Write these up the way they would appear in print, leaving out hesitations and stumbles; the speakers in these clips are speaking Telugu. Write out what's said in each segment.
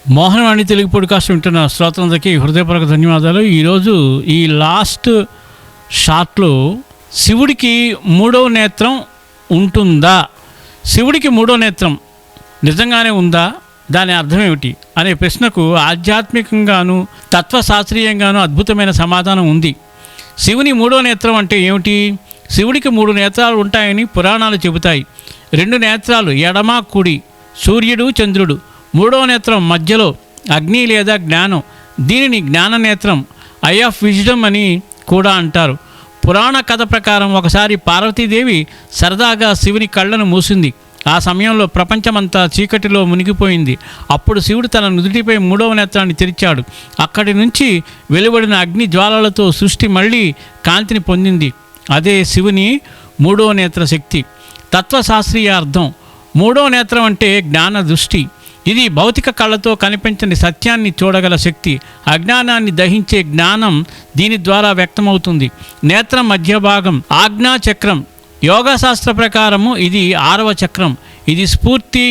మోహనవాణి తెలుగు పాడ్కాస్ట్ వింటున్న శ్రోతలందరికీ హృదయపూర్వక ధన్యవాదాలు. ఈరోజు ఈ లాస్ట్ షాట్లో శివుడికి మూడవ నేత్రం ఉంటుందా, శివుడికి మూడో నేత్రం నిజంగానే ఉందా, దాని అర్థం ఏమిటి అనే ప్రశ్నకు ఆధ్యాత్మికంగాను తత్వశాస్త్రీయంగాను అద్భుతమైన సమాధానం ఉంది. శివుని మూడో నేత్రం అంటే ఏమిటి? శివుడికి 3 నేత్రాలు ఉంటాయని పురాణాలు చెబుతాయి. 2 నేత్రాలు ఎడమ కుడి, సూర్యుడు చంద్రుడు. మూడవ నేత్రం మధ్యలో అగ్ని లేదా జ్ఞానం, దీనిని జ్ఞాన నేత్రం, ఐ ఆఫ్ విజ్డమ్ అని కూడా అంటారు. పురాణ కథ ప్రకారం ఒకసారి పార్వతీదేవి సరదాగా శివుని కళ్ళను మూసింది. ఆ సమయంలో ప్రపంచమంతా చీకటిలో మునిగిపోయింది. అప్పుడు శివుడు తన నుదుటిపై మూడవ నేత్రాన్ని తెరిచాడు. అక్కడి నుంచి వెలువడిన అగ్ని జ్వాలలతో సృష్టి మళ్ళీ కాంతిని పొందింది. అదే శివుని మూడో నేత్ర శక్తి. తత్వశాస్త్రీయ అర్థం: మూడో నేత్రం అంటే జ్ఞాన దృష్టి. ఇది భౌతిక కళ్ళతో కనిపించని సత్యాన్ని చూడగల శక్తి. అజ్ఞానాన్ని దహించే జ్ఞానం దీని ద్వారా వ్యక్తమవుతుంది. నేత్రం మధ్య భాగం ఆజ్ఞా చక్రం. యోగా శాస్త్ర ప్రకారము ఇది 6వ చక్రం. ఇది స్ఫూర్తి,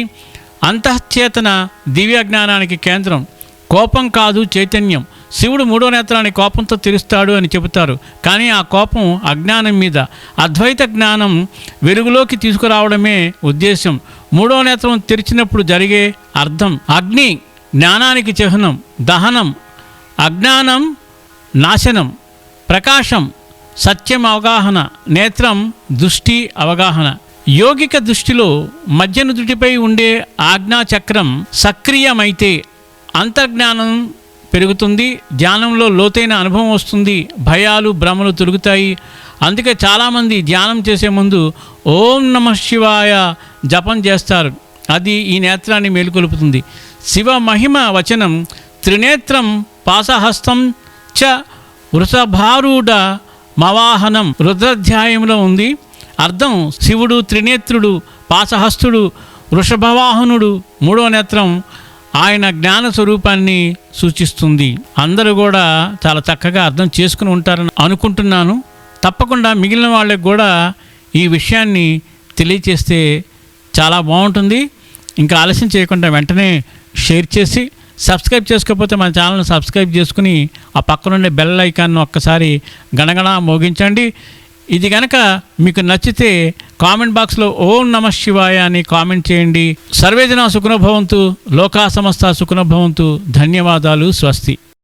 అంతఃచేతన, దివ్య జ్ఞానానికి కేంద్రం. కోపం కాదు, చైతన్యం. శివుడు మూడో నేత్రాన్ని కోపంతో తెరుస్తాడు అని చెబుతారు. కానీ ఆ కోపం అజ్ఞానం మీద. అద్వైత జ్ఞానం వెలుగులోకి తీసుకురావడమే ఉద్దేశం. మూడో నేత్రం తెరిచినప్పుడు జరిగే అర్థం: అగ్ని జ్ఞానానికి చిహ్నం, దహనం అజ్ఞానం నాశనం, ప్రకాశం సత్యం అవగాహన, నేత్రం దృష్టి అవగాహన. యోగిక దృష్టిలో మధ్య నుదుటిపై ఉండే ఆజ్ఞాచక్రం సక్రియమైతే అంతర్జ్ఞానం పెరుగుతుంది, ధ్యానంలో లోతైన అనుభవం వస్తుంది, భయాలు భ్రమలు తొలుగుతాయి. అందుకే చాలామంది ధ్యానం చేసే ముందు ఓం నమః శివాయ జపం చేస్తారు. అది ఈ నేత్రాన్ని మేలుకొలుపుతుంది. శివ మహిమ వచనం: త్రినేత్రం పాశహస్తం చ వృషభారూఢ మవాహనం. రుద్రాధ్యాయంలో ఉంది. అర్థం: శివుడు త్రినేత్రుడు, పాశహస్తుడు, వృషభవాహనుడు. మూడో నేత్రం ఆయన జ్ఞాన స్వరూపాన్ని సూచిస్తుంది. అందరూ కూడా చాలా చక్కగా అర్థం చేసుకుని ఉంటారని అనుకుంటున్నాను. తప్పకుండా మిగిలిన వాళ్ళకి కూడా ఈ విషయాన్ని తెలియచేస్తే చాలా బాగుంటుంది. ఇంకా ఆలస్యం చేయకుండా వెంటనే షేర్ చేసి, సబ్స్క్రైబ్ చేసుకోకపోతే మన ఛానల్ని సబ్స్క్రైబ్ చేసుకుని ఆ పక్కనుండే బెల్ ఐకాన్ను ఒక్కసారి గణగణ మోగించండి. ఇది కనుక మీకు నచ్చితే కామెంట్ బాక్స్లో ఓం నమః శివాయ అని కామెంట్ చేయండి. సర్వేజన సుఖనో భవంతు, లోకా సమస్త సుఖనో భవంతు. ధన్యవాదాలు. స్వస్తి.